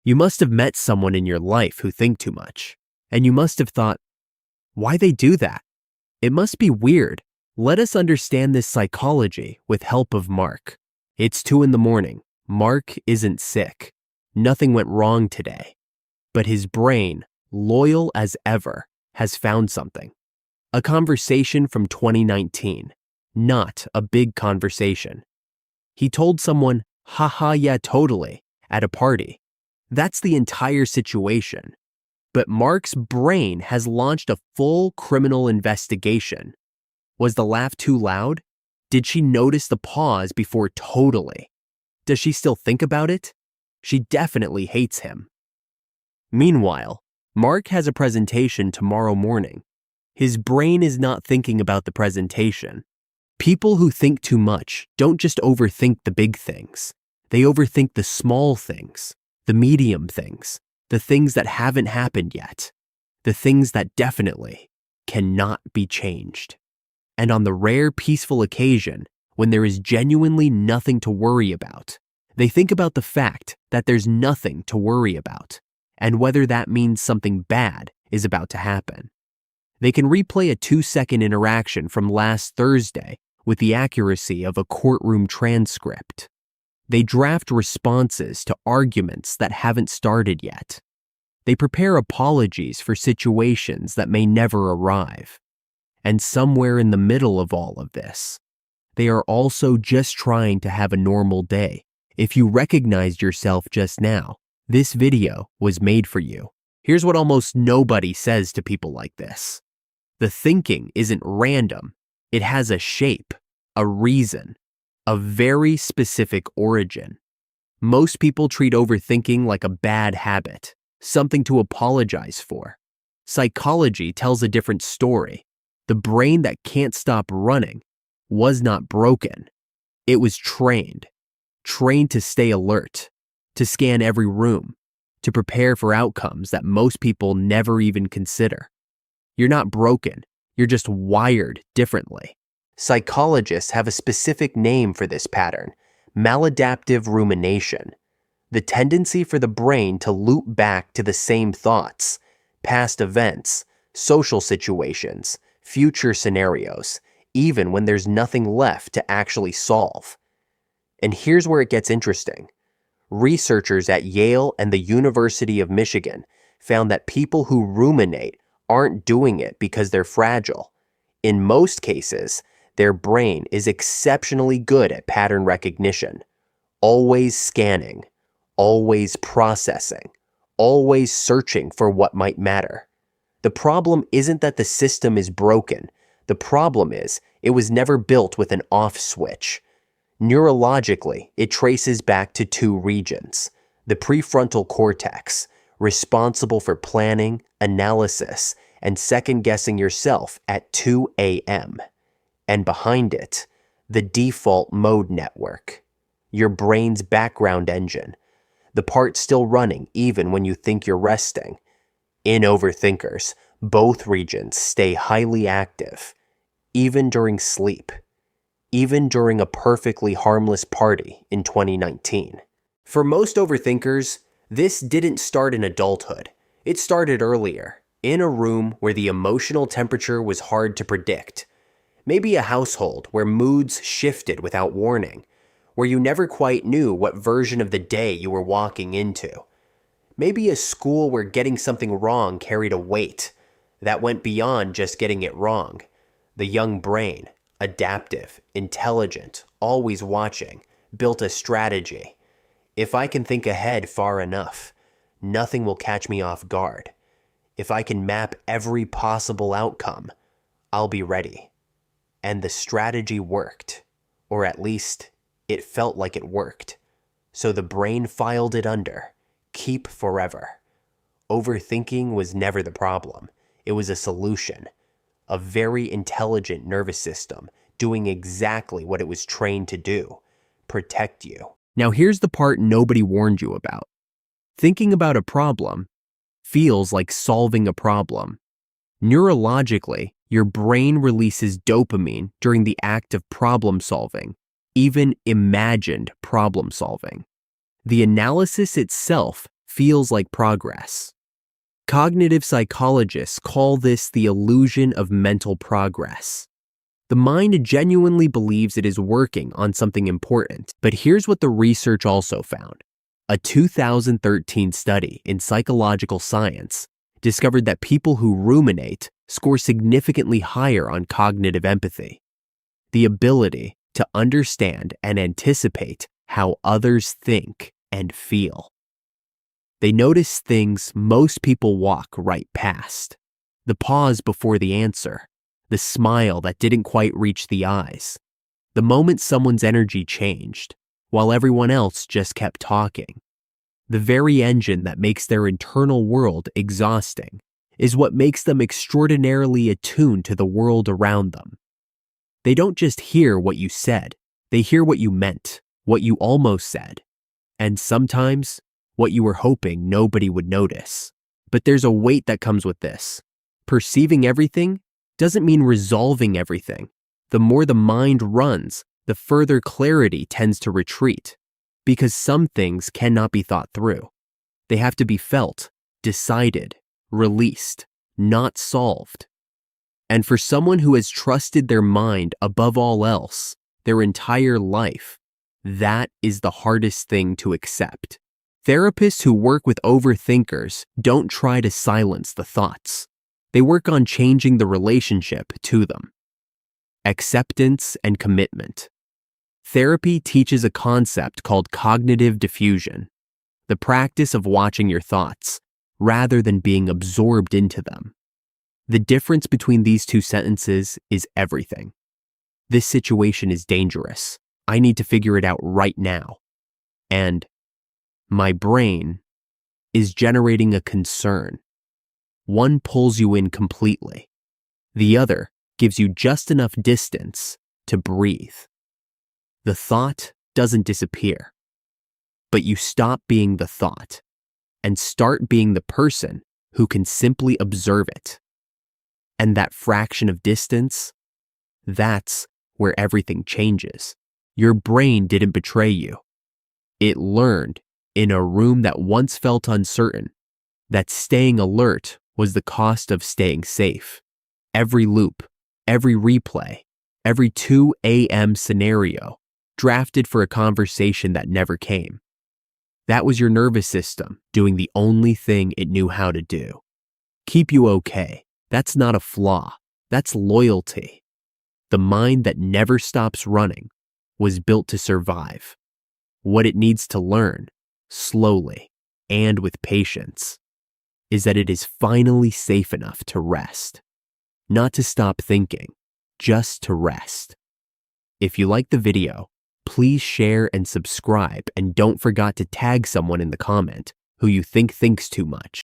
You must have met someone in your life who think too much, and you must have thought, why they do that? It must be weird. Let us understand this psychology with help of Mark. It's 2 a.m. Mark isn't sick. Nothing went wrong today. But his brain, loyal as ever, has found something. A conversation from 2019, not a big conversation. He told someone, haha, yeah, totally, at a party. That's the entire situation. But Mark's brain has launched a full criminal investigation. Was the laugh too loud? Did she notice the pause before totally? Does she still think about it? She definitely hates him. Meanwhile, Mark has a presentation tomorrow morning. His brain is not thinking about the presentation. People who think too much don't just overthink the big things. They overthink the small things, the medium things, the things that haven't happened yet, the things that definitely cannot be changed. And on the rare peaceful occasion when there is genuinely nothing to worry about, they think about the fact that there's nothing to worry about, and whether that means something bad is about to happen. They can replay a 2-second interaction from last Thursday with the accuracy of a courtroom transcript. They draft responses to arguments that haven't started yet. They prepare apologies for situations that may never arrive. And somewhere in the middle of all of this, they are also just trying to have a normal day. If you recognized yourself just now, this video was made for you. Here's what almost nobody says to people like this. The thinking isn't random. It has a shape, a reason, a very specific origin. Most people treat overthinking like a bad habit, something to apologize for. Psychology tells a different story. The brain that can't stop running was not broken. It was trained to stay alert, to scan every room, to prepare for outcomes that most people never even consider. You're not broken, you're just wired differently. Psychologists have a specific name for this pattern, maladaptive rumination, the tendency for the brain to loop back to the same thoughts, past events, social situations, future scenarios, even when there's nothing left to actually solve. And here's where it gets interesting. Researchers at Yale and the University of Michigan found that people who ruminate aren't doing it because they're fragile. In most cases, their brain is exceptionally good at pattern recognition, always scanning, always processing, always searching for what might matter. The problem isn't that the system is broken. The problem is it was never built with an off switch. Neurologically, it traces back to 2 regions. The prefrontal cortex, responsible for planning, analysis, and second-guessing yourself at 2 a.m. And behind it, the default mode network, your brain's background engine, the part still running even when you think you're resting. In overthinkers, both regions stay highly active, even during sleep, even during a perfectly harmless party in 2019. For most overthinkers, this didn't start in adulthood. It started earlier, in a room where the emotional temperature was hard to predict. Maybe a household where moods shifted without warning, where you never quite knew what version of the day you were walking into. Maybe a school where getting something wrong carried a weight that went beyond just getting it wrong. The young brain, adaptive, intelligent, always watching, built a strategy. If I can think ahead far enough, nothing will catch me off guard. If I can map every possible outcome, I'll be ready. And the strategy worked, or at least it felt like it worked. So the brain filed it under, keep forever. Overthinking was never the problem. It was a solution. A very intelligent nervous system doing exactly what it was trained to do, protect you. Now here's the part nobody warned you about. Thinking about a problem feels like solving a problem. Neurologically, your brain releases dopamine during the act of problem solving, even imagined problem solving. The analysis itself feels like progress. Cognitive psychologists call this the illusion of mental progress. The mind genuinely believes it is working on something important, but here's what the research also found. A 2013 study in psychological science discovered that people who ruminate score significantly higher on cognitive empathy, the ability to understand and anticipate how others think and feel. They notice things most people walk right past: the pause before the answer, the smile that didn't quite reach the eyes, the moment someone's energy changed while everyone else just kept talking. The very engine that makes their internal world exhausting is what makes them extraordinarily attuned to the world around them. They don't just hear what you said, they hear what you meant, what you almost said, and sometimes what you were hoping nobody would notice. But there's a weight that comes with this. Perceiving everything doesn't mean resolving everything. The more the mind runs, the further clarity tends to retreat, because some things cannot be thought through. They have to be felt, decided, released, not solved. And for someone who has trusted their mind above all else their entire life, that is the hardest thing to accept. Therapists who work with overthinkers don't try to silence the thoughts. They work on changing the relationship to them. Acceptance and commitment. Therapy teaches a concept called cognitive diffusion, the practice of watching your thoughts rather than being absorbed into them. The difference between these two sentences is everything. This situation is dangerous. I need to figure it out right now. And my brain is generating a concern. One pulls you in completely. The other gives you just enough distance to breathe. The thought doesn't disappear, but you stop being the thought and start being the person who can simply observe it. And that fraction of distance, that's where everything changes. Your brain didn't betray you. It learned in a room that once felt uncertain that staying alert was the cost of staying safe. Every loop, every replay, every 2 a.m. scenario drafted for a conversation that never came. That was your nervous system doing the only thing it knew how to do. Keep you okay. That's not a flaw. That's loyalty. The mind that never stops running was built to survive. What it needs to learn, slowly and with patience, is that it is finally safe enough to rest. Not to stop thinking, just to rest. If you like the video, please share and subscribe, and don't forget to tag someone in the comment who you think thinks too much.